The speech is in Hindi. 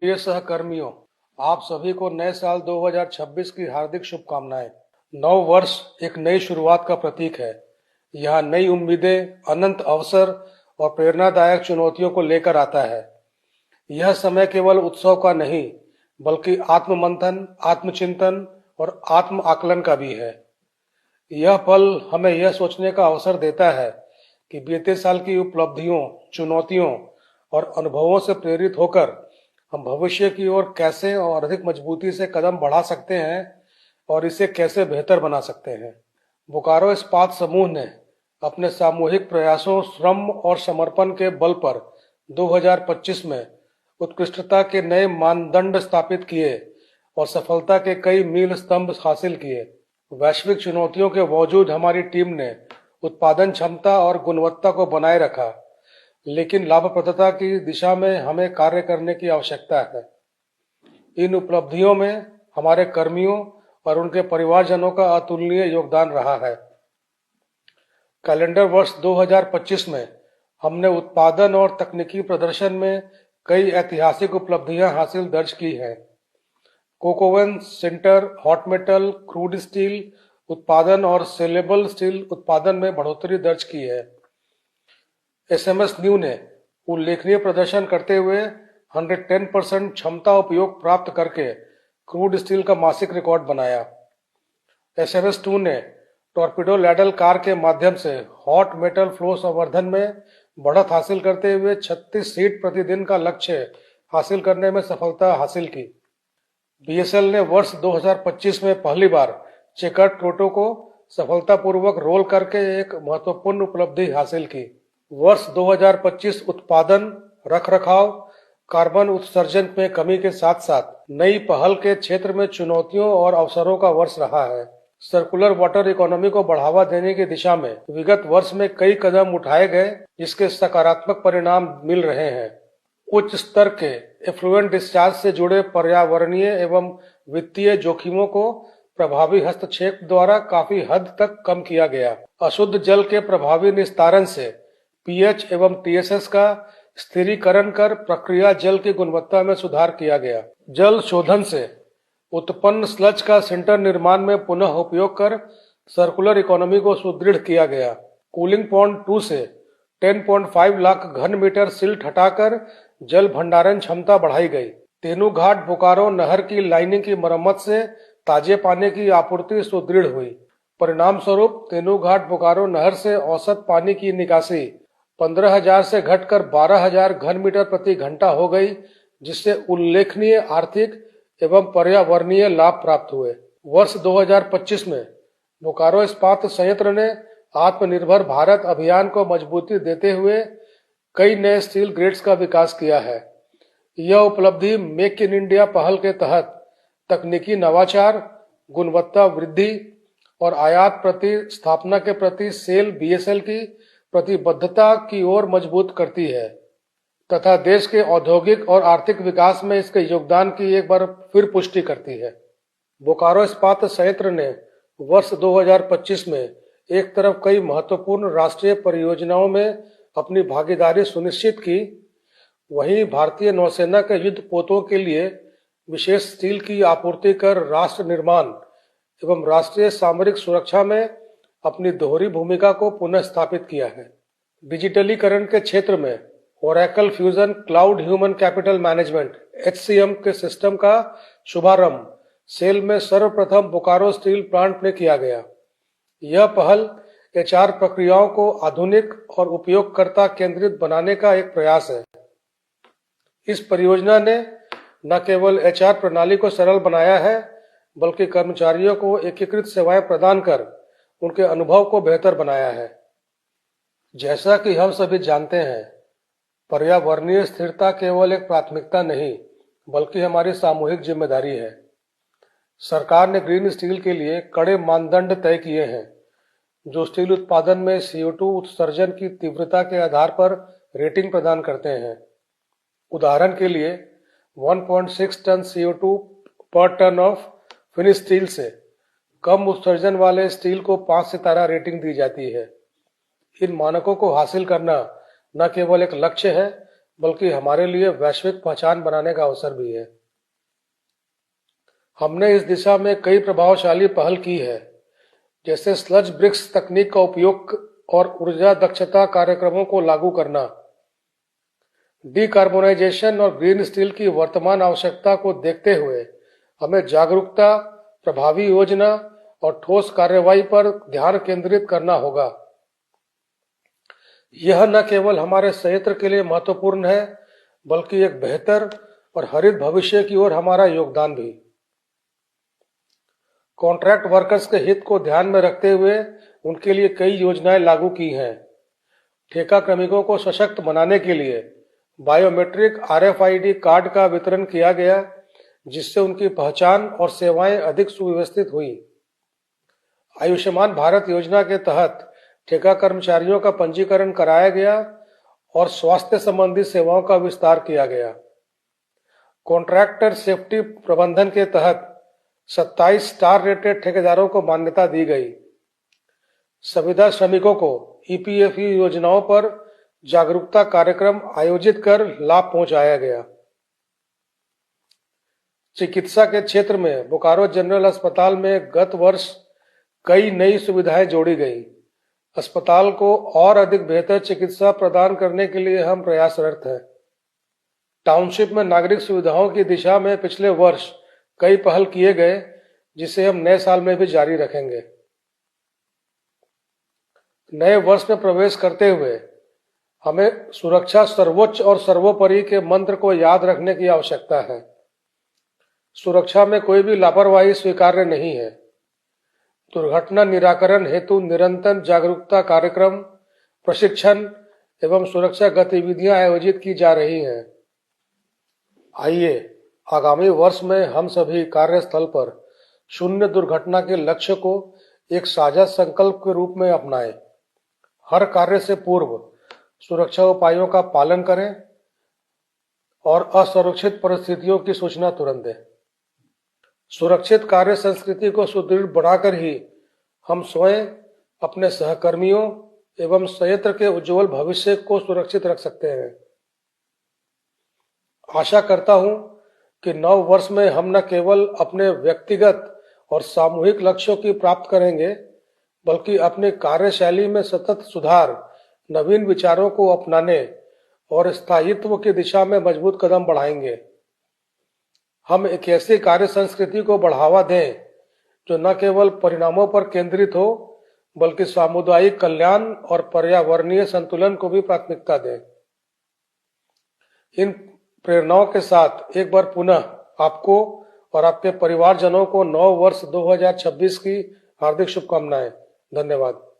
प्रिय सहकर्मियों, आप सभी को नए साल 2026 की हार्दिक शुभकामनाएं। नव वर्ष एक नई शुरुआत का प्रतीक है। यह नई उम्मीदें, अनंत अवसर और प्रेरणादायक चुनौतियों को लेकर आता है। यह समय केवल उत्सव का नहीं, बल्कि आत्ममंथन, आत्मचिंतन और आत्म आकलन का भी है। यह पल हमें यह सोचने का अवसर देता है कि बीते साल की उपलब्धियों, चुनौतियों और अनुभवों से प्रेरित होकर हम भविष्य की ओर कैसे और अधिक मजबूती से कदम बढ़ा सकते हैं और इसे कैसे बेहतर बना सकते हैं। बोकारो इस्पात समूह ने अपने सामूहिक प्रयासों, श्रम और समर्पण के बल पर 2025 में उत्कृष्टता के नए मानदंड स्थापित किए और सफलता के कई मील स्तंभ हासिल किए। वैश्विक चुनौतियों के बावजूद हमारी टीम ने उत्पादन क्षमता और गुणवत्ता को बनाए रखा, लेकिन लाभप्रदता की दिशा में हमें कार्य करने की आवश्यकता है। इन उपलब्धियों में हमारे कर्मियों और उनके परिवारजनों का अतुलनीय योगदान रहा है। कैलेंडर वर्ष 2025 में हमने उत्पादन और तकनीकी प्रदर्शन में कई ऐतिहासिक उपलब्धियां हासिल दर्ज की हैं। Coke oven, sinter, hot metal, crude steel उत्पादन और सेलेबल स्टील उत्पादन में बढ़ोतरी दर्ज की है। एसएमएस न्यू ने उल्लेखनीय प्रदर्शन करते हुए 110% क्षमता उपयोग प्राप्त करके क्रूड स्टील का मासिक रिकॉर्ड बनाया। एसएमएस 2 ने टॉर्पिडो लैडल कार के माध्यम से हॉट मेटल फ्लो संवर्धन में बढ़त हासिल करते हुए 36 सीट प्रतिदिन का लक्ष्य हासिल करने में सफलता हासिल की। बीएसएल ने वर्ष 2025 में पहली बार चेकर्ड प्रोटो को सफलतापूर्वक रोल करके एक महत्वपूर्ण उपलब्धि हासिल की। वर्ष 2025 उत्पादन, रखरखाव, कार्बन उत्सर्जन में कमी के साथ साथ नई पहल के क्षेत्र में चुनौतियों और अवसरों का वर्ष रहा है। सर्कुलर वाटर इकोनॉमी को बढ़ावा देने की दिशा में विगत वर्ष में कई कदम उठाए गए, जिसके सकारात्मक परिणाम मिल रहे हैं। उच्च स्तर के एफ्लुएंट डिस्चार्ज से जुड़े पर्यावरणीय एवं वित्तीय जोखिमों को प्रभावी हस्तक्षेप द्वारा काफी हद तक कम किया गया। अशुद्ध जल के प्रभावी निस्तारण से पीएच एवं टीएसएस का स्थिरीकरण कर प्रक्रिया जल की गुणवत्ता में सुधार किया गया। जल शोधन से उत्पन्न स्लज का सिंटर निर्माण में पुनः उपयोग कर सर्कुलर इकोनॉमी को सुदृढ़ किया गया। कूलिंग पॉन्ड 2 से 10.5 लाख घन मीटर सिल्ट हटाकर जल भंडारण क्षमता बढ़ाई गई। तेनू घाट बोकारो नहर की लाइनिंग की मरम्मत से ताजे पानी की आपूर्ति सुदृढ़ हुई। परिणाम स्वरूप तेनू घाट बोकारो नहर से औसत पानी की निकासी 15,000 से घटकर 12,000 घन मीटर प्रति घंटा हो गई, जिससे उल्लेखनीय आर्थिक एवं पर्यावरणीय लाभ प्राप्त हुए। वर्ष 2025 में बोकारो इस्पात संयंत्र ने आत्मनिर्भर भारत अभियान को मजबूती देते हुए कई नए स्टील ग्रेड्स का विकास किया है। यह उपलब्धि मेक इन इंडिया पहल के तहत तकनीकी नवाचार, गुणवत्ता वृद्धि और आयात प्रतिस्थापना के प्रति सेल बीएसएल की प्रतिबद्धता की ओर मजबूत करती है तथा देश के औद्योगिक और आर्थिक विकास में इसके योगदान की एक बार फिर पुष्टि करती है। बोकारो इस्पात संयंत्र ने वर्ष 2025 में एक तरफ कई महत्वपूर्ण राष्ट्रीय परियोजनाओं में अपनी भागीदारी सुनिश्चित की, वहीं भारतीय नौसेना के युद्ध पोतों के लिए विशेष स्टील की आपूर्ति कर राष्ट्र निर्माण एवं राष्ट्रीय सामरिक सुरक्षा में अपनी दोहरी भूमिका को पुनः स्थापित किया है। डिजिटलीकरण के क्षेत्र में Oracle fusion cloud human capital management HCM के सिस्टम का शुभारंभ सेल में सर्वप्रथम बोकारो स्टील प्लांट में किया गया। यह पहल HR प्रक्रियाओं को आधुनिक और उपयोगकर्ता केंद्रित बनाने का एक प्रयास है। इस परियोजना ने न केवल HR प्रणाली को सरल बनाया है, बल्कि कर्मचारियों को एकीकृत सेवाएं प्रदान कर उनके अनुभव को बेहतर बनाया है। जैसा कि हम सभी जानते हैं, पर्यावरणीय स्थिरता केवल एक प्राथमिकता नहीं, बल्कि हमारी सामूहिक जिम्मेदारी है। सरकार ने ग्रीन स्टील के लिए कड़े मानदंड तय किए हैं, जो स्टील उत्पादन में CO2 उत्सर्जन की तीव्रता के आधार पर रेटिंग प्रदान करते हैं। उदाहरण के लिए 1.6 टन CO2 पर टन ऑफ फिनिश स्टील से कम उत्सर्जन वाले स्टील को 5 सितारा रेटिंग दी जाती है। इन मानकों को हासिल करना न केवल एक लक्ष्य है, बल्कि हमारे लिए वैश्विक पहचान बनाने का अवसर भी है। हमने इस दिशा में कई प्रभावशाली पहल की है, जैसे स्लज ब्रिक्स तकनीक का उपयोग और ऊर्जा दक्षता कार्यक्रमों को लागू करना। डिकार्बोनाइजेशन और ग्रीन स्टील की वर्तमान आवश्यकता को देखते हुए हमें जागरूकता, प्रभावी योजना और ठोस कार्रवाई पर ध्यान केंद्रित करना होगा। यह न केवल हमारे संयंत्र के लिए महत्वपूर्ण है, बल्कि एक बेहतर और हरित भविष्य की ओर हमारा योगदान भी। कॉन्ट्रैक्ट वर्कर्स के हित को ध्यान में रखते हुए उनके लिए कई योजनाएं लागू की हैं। ठेका श्रमिकों को सशक्त बनाने के लिए बायोमेट्रिक RFID कार्ड का वितरण किया गया, जिससे उनकी पहचान और सेवाएं अधिक सुव्यवस्थित हुई। आयुष्मान भारत योजना के तहत ठेका कर्मचारियों का पंजीकरण कराया गया और स्वास्थ्य संबंधी सेवाओं का विस्तार किया गया। कॉन्ट्रैक्टर सेफ्टी प्रबंधन के तहत 27 स्टार रेटेड ठेकेदारों को मान्यता दी गई। संविदा श्रमिकों को EPFU योजनाओं पर जागरूकता कार्यक्रम आयोजित कर लाभ पहुंचाया गया। चिकित्सा के क्षेत्र में बोकारो जनरल अस्पताल में गत वर्ष कई नई सुविधाएं जोड़ी गई। अस्पताल को और अधिक बेहतर चिकित्सा प्रदान करने के लिए हम प्रयासरत हैं। टाउनशिप में नागरिक सुविधाओं की दिशा में पिछले वर्ष कई पहल किए गए, जिसे हम नए साल में भी जारी रखेंगे। नए वर्ष में प्रवेश करते हुए हमें सुरक्षा सर्वोच्च और सर्वोपरि के मंत्र को याद रखने की आवश्यकता है। सुरक्षा में कोई भी लापरवाही स्वीकार्य नहीं है। दुर्घटना निराकरण हेतु निरंतर जागरूकता कार्यक्रम, प्रशिक्षण एवं सुरक्षा गतिविधियां आयोजित की जा रही हैं। आइए आगामी वर्ष में हम सभी कार्यस्थल पर शून्य दुर्घटना के लक्ष्य को एक साझा संकल्प के रूप में अपनाएं। हर कार्य से पूर्व सुरक्षा उपायों का पालन करें और असुरक्षित परिस्थितियों की सूचना तुरंत दें। सुरक्षित कार्य संस्कृति को सुदृढ़ बनाकर ही हम स्वयं, अपने सहकर्मियों एवं संयंत्र के उज्जवल भविष्य को सुरक्षित रख सकते हैं। आशा करता हूं कि नव वर्ष में हम न केवल अपने व्यक्तिगत और सामूहिक लक्ष्यों की प्राप्त करेंगे, बल्कि अपनी कार्यशैली में सतत सुधार, नवीन विचारों को अपनाने और स्थायित्व की दिशा में मजबूत कदम बढ़ाएंगे। हम एक ऐसी कार्य संस्कृति को बढ़ावा दें जो न केवल परिणामों पर केंद्रित हो, बल्कि सामुदायिक कल्याण और पर्यावरणीय संतुलन को भी प्राथमिकता दें। इन प्रेरणाओं के साथ एक बार पुनः आपको और आपके परिवारजनों को नव वर्ष 2026 की हार्दिक शुभकामनाएं। धन्यवाद।